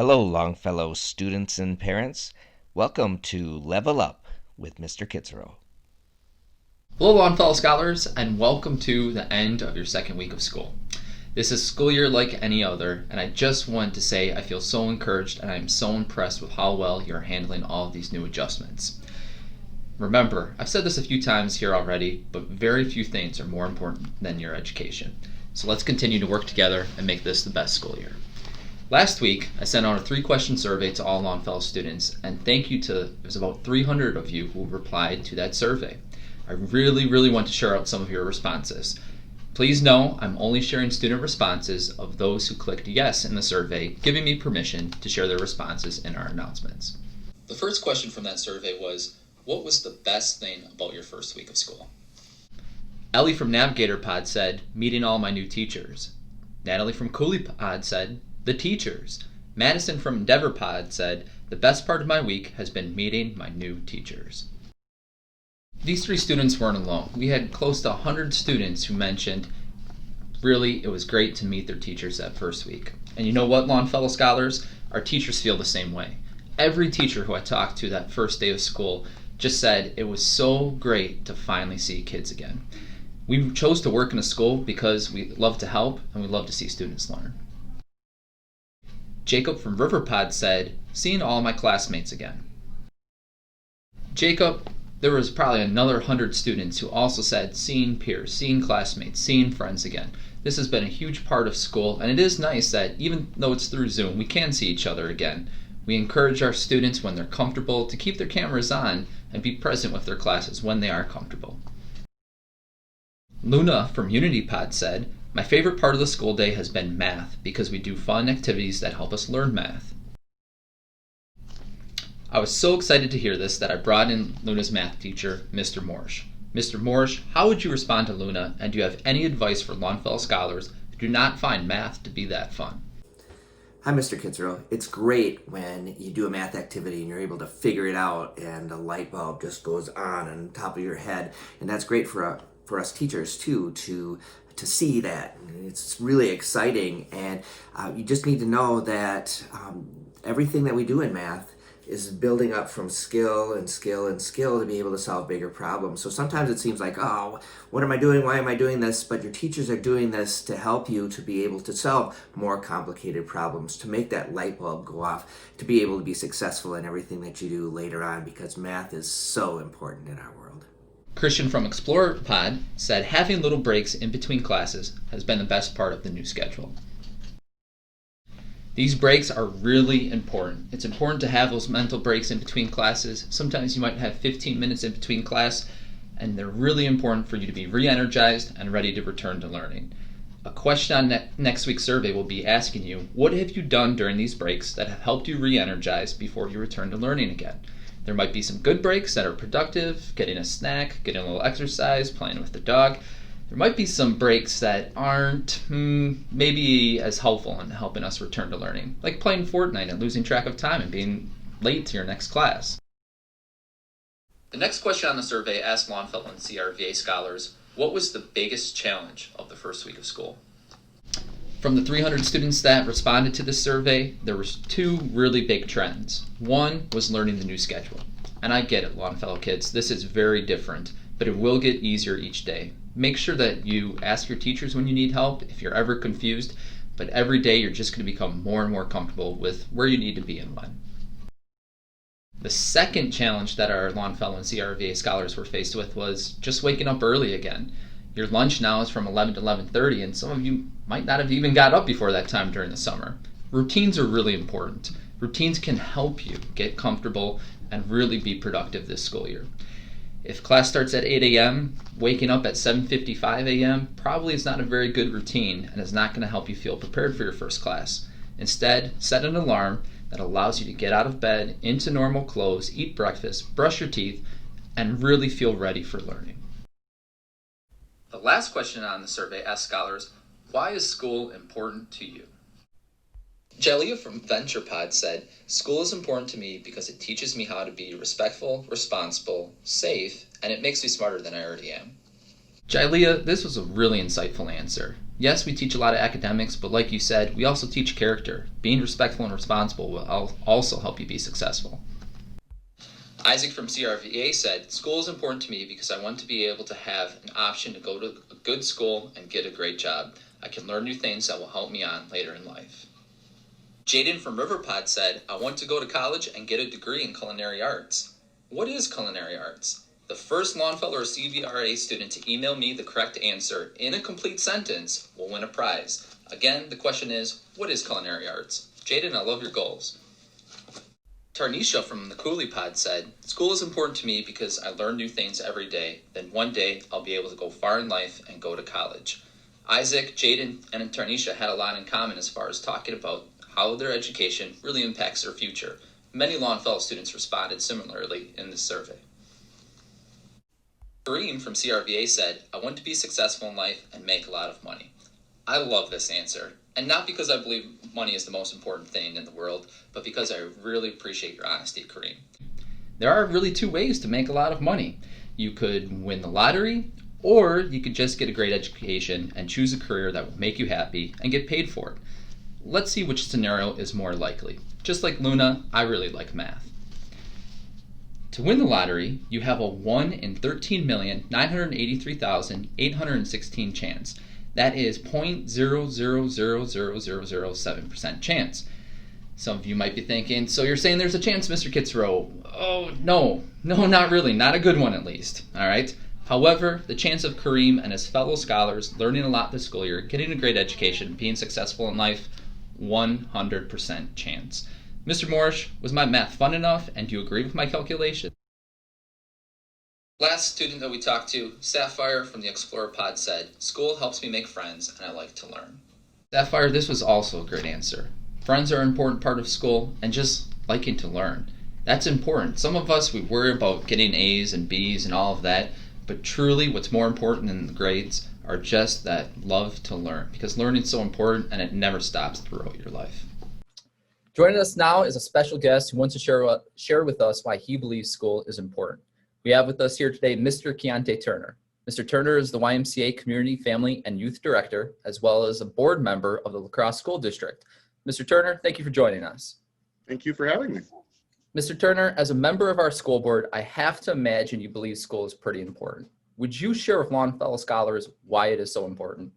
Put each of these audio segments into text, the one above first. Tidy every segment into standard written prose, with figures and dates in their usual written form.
Hello, Longfellow students and parents. Welcome to Level Up with Mr. Kitzerow. Hello, Longfellow scholars, and welcome to the end of your second week of school. This is school year like any other, and I just want to say I feel so encouraged and I am so impressed with how well you're handling all of these new adjustments. Remember, I've said this a few times here already, but very few things are more important than your education. So let's continue to work together and make this the best school year. Last week, I sent out a 3-question survey to all Longfellow students, and thank you to, there's about 300 of you who replied to that survey. I really want to share out some of your responses. Please know I'm only sharing student responses of those who clicked yes in the survey, giving me permission to share their responses in our announcements. The first question from that survey was, what was the best thing about your first week of school? Ellie from Navigator Pod said, meeting all my new teachers. Natalie from Cooley Pod said, the teachers. Madison from Endeavor Pod said, the best part of my week has been meeting my new teachers. These 3 students weren't alone. We had close to 100 students who mentioned, really, it was great to meet their teachers that first week. And you know what, Longfellow scholars? Our teachers feel the same way. Every teacher who I talked to that first day of school just said it was so great to finally see kids again. We chose to work in a school because we love to help and we love to see students learn. Jacob from Riverpod said, seeing all my classmates again. Jacob, there was probably another 100 students who also said seeing peers, seeing classmates, seeing friends again. This has been a huge part of school, and it is nice that even though it's through Zoom, we can see each other again. We encourage our students when they're comfortable to keep their cameras on and be present with their classes when they are comfortable. Luna from UnityPod said, my favorite part of the school day has been math because we do fun activities that help us learn math. I was so excited to hear this that I brought in Luna's math teacher, Mr. Morsch. Mr. Morsch, how would you respond to Luna, and do you have any advice for Longfellow scholars who do not find math to be that fun? Hi, Mr. Kitzerow. It's great when you do a math activity and you're able to figure it out and a light bulb just goes on top of your head. And that's great for us teachers, too, to see that. It's really exciting. And you just need to know that everything that we do in math is building up from skill and skill and skill to be able to solve bigger problems. So sometimes it seems like, oh, what am I doing? Why am I doing this? But your teachers are doing this to help you to be able to solve more complicated problems, to make that light bulb go off, to be able to be successful in everything that you do later on, because math is so important in our world. Christian from Explorer Pod said having little breaks in between classes has been the best part of the new schedule. These breaks are really important. It's important to have those mental breaks in between classes. Sometimes you might have 15 minutes in between class, and they're really important for you to be re-energized and ready to return to learning. A question on next week's survey will be asking you, what have you done during these breaks that have helped you re-energize before you return to learning again? There might be some good breaks that are productive, getting a snack, getting a little exercise, playing with the dog. There might be some breaks that aren't maybe as helpful in helping us return to learning, like playing Fortnite and losing track of time and being late to your next class. The next question on the survey asked Longfellow and CRVA scholars, what was the biggest challenge of the first week of school? From the 300 students that responded to this survey, there were 2 really big trends. One was learning the new schedule. And I get it, Longfellow kids, this is very different, but it will get easier each day. Make sure that you ask your teachers when you need help, if you're ever confused, but every day you're just going to become more and more comfortable with where you need to be and when. The second challenge that our Longfellow and CRVA scholars were faced with was just waking up early again. Your lunch now is from 11 to 11:30, and some of you might not have even got up before that time during the summer. Routines are really important. Routines can help you get comfortable and really be productive this school year. If class starts at 8 a.m., waking up at 7:55 a.m. probably is not a very good routine and is not going to help you feel prepared for your first class. Instead, set an alarm that allows you to get out of bed, into normal clothes, eat breakfast, brush your teeth, and really feel ready for learning. The last question on the survey asked scholars, why is school important to you? Jalea from VenturePod said, school is important to me because it teaches me how to be respectful, responsible, safe, and it makes me smarter than I already am. Jalea, this was a really insightful answer. Yes, we teach a lot of academics, but like you said, we also teach character. Being respectful and responsible will also help you be successful. Isaac from CRVA said, school is important to me because I want to be able to have an option to go to a good school and get a great job. I can learn new things that will help me on later in life. Jaden from Riverpod said, I want to go to college and get a degree in culinary arts. What is culinary arts? The first Longfellow or CVRA student to email me the correct answer in a complete sentence will win a prize. Again, the question is, what is culinary arts? Jaden, I love your goals. Tarnisha from the Cooley Pod said, school is important to me because I learn new things every day. Then one day I'll be able to go far in life and go to college. Isaac, Jaden, and Tarnisha had a lot in common as far as talking about how their education really impacts their future. Many Longfellow students responded similarly in this survey. Kareem from CRVA said, I want to be successful in life and make a lot of money. I love this answer, and not because I believe money is the most important thing in the world, but because I really appreciate your honesty, Kareem. There are really two ways to make a lot of money. You could win the lottery, or you could just get a great education and choose a career that will make you happy and get paid for it. Let's see which scenario is more likely. Just like Luna, I really like math. To win the lottery, you have a 1 in 13,983,816 chance. That is 0.000007% chance. Some of you might be thinking, so you're saying there's a chance, Mr. Kitzerow? Oh, no, not really. Not a good one, at least. All right? However, the chance of Kareem and his fellow scholars learning a lot this school year, getting a great education, being successful in life, 100% chance. Mr. Morrish, was my math fun enough, and do you agree with my calculation? Last student that we talked to, Sapphire from the Explorer Pod said, school helps me make friends, and I like to learn. Sapphire, this was also a great answer. Friends are an important part of school, and just liking to learn. That's important. Some of us, we worry about getting A's and B's and all of that, but truly what's more important than the grades are just that love to learn, because learning is so important and it never stops throughout your life. Joining us now is a special guest who wants to share with us why he believes school is important. We have with us here today Mr. Keontae Turner. Mr. Turner is the YMCA Community, Family, and Youth Director, as well as a board member of the La Crosse School District. Mr. Turner, thank you for joining us. Thank you for having me. Mr. Turner, as a member of our school board, I have to imagine you believe school is pretty important. Would you share with Longfellow scholars why it is so important?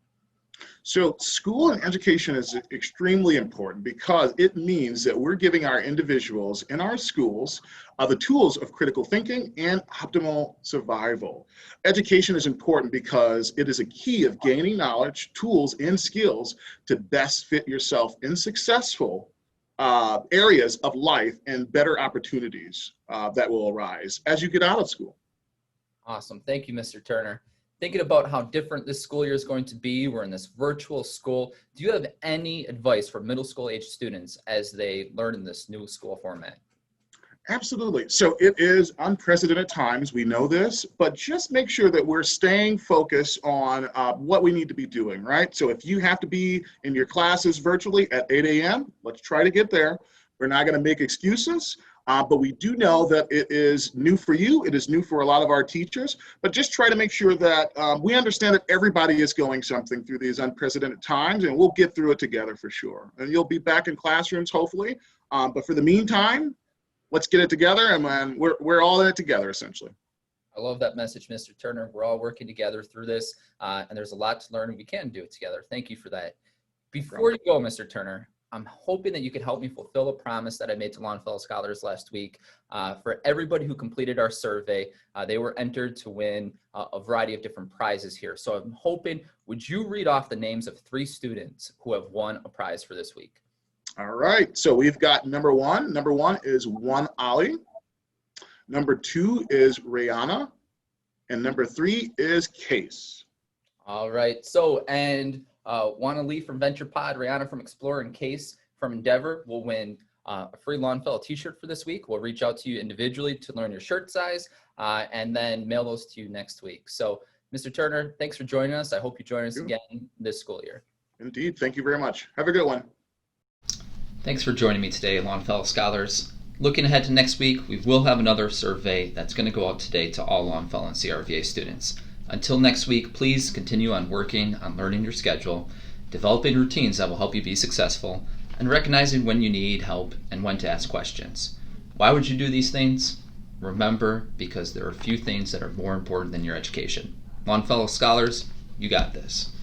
So school and education is extremely important because it means that we're giving our individuals in our schools the tools of critical thinking and optimal survival. Education is important because it is a key of gaining knowledge, tools, and skills to best fit yourself in successful areas of life and better opportunities that will arise as you get out of school. Awesome. Thank you, Mr. Turner. Thinking about how different this school year is going to be, we're in this virtual school. Do you have any advice for middle school age students as they learn in this new school format? Absolutely. So it is unprecedented times. We know this, but just make sure that we're staying focused on what we need to be doing, right? So if you have to be in your classes virtually at 8 a.m., let's try to get there. We're not going to make excuses. But we do know that it is new for you. It is new for a lot of our teachers. But just try to make sure that we understand that everybody is going something through these unprecedented times, and we'll get through it together for sure. And you'll be back in classrooms, hopefully. But for the meantime, let's get it together, and we're all in it together, essentially. I love that message, Mr. Turner. We're all working together through this, and there's a lot to learn, and we can do it together. Thank you for that. Before you go, Mr. Turner, I'm hoping that you can help me fulfill a promise that I made to Longfellow scholars last week. For everybody who completed our survey, they were entered to win a variety of different prizes here. So I'm hoping, would you read off the names of 3 students who have won a prize for this week? All right. So we've got number one. Number 1 is One Ali. Number 2 is Rihanna. And number 3 is Case. All right. So, and Juana Lee from Venture Pod, Rihanna from Explorer, and Case from Endeavor will win a free Longfellow t-shirt for this week. We'll reach out to you individually to learn your shirt size and then mail those to you next week. So, Mr. Turner, thanks for joining us. I hope you join us again this school year. Indeed. Thank you very much. Have a good one. Thanks for joining me today, Longfellow scholars. Looking ahead to next week, we will have another survey that's going to go out today to all Longfellow and CRVA students. Until next week, please continue on working on learning your schedule, developing routines that will help you be successful, and recognizing when you need help and when to ask questions. Why would you do these things? Remember, because there are few things that are more important than your education. Longfellow scholars, you got this.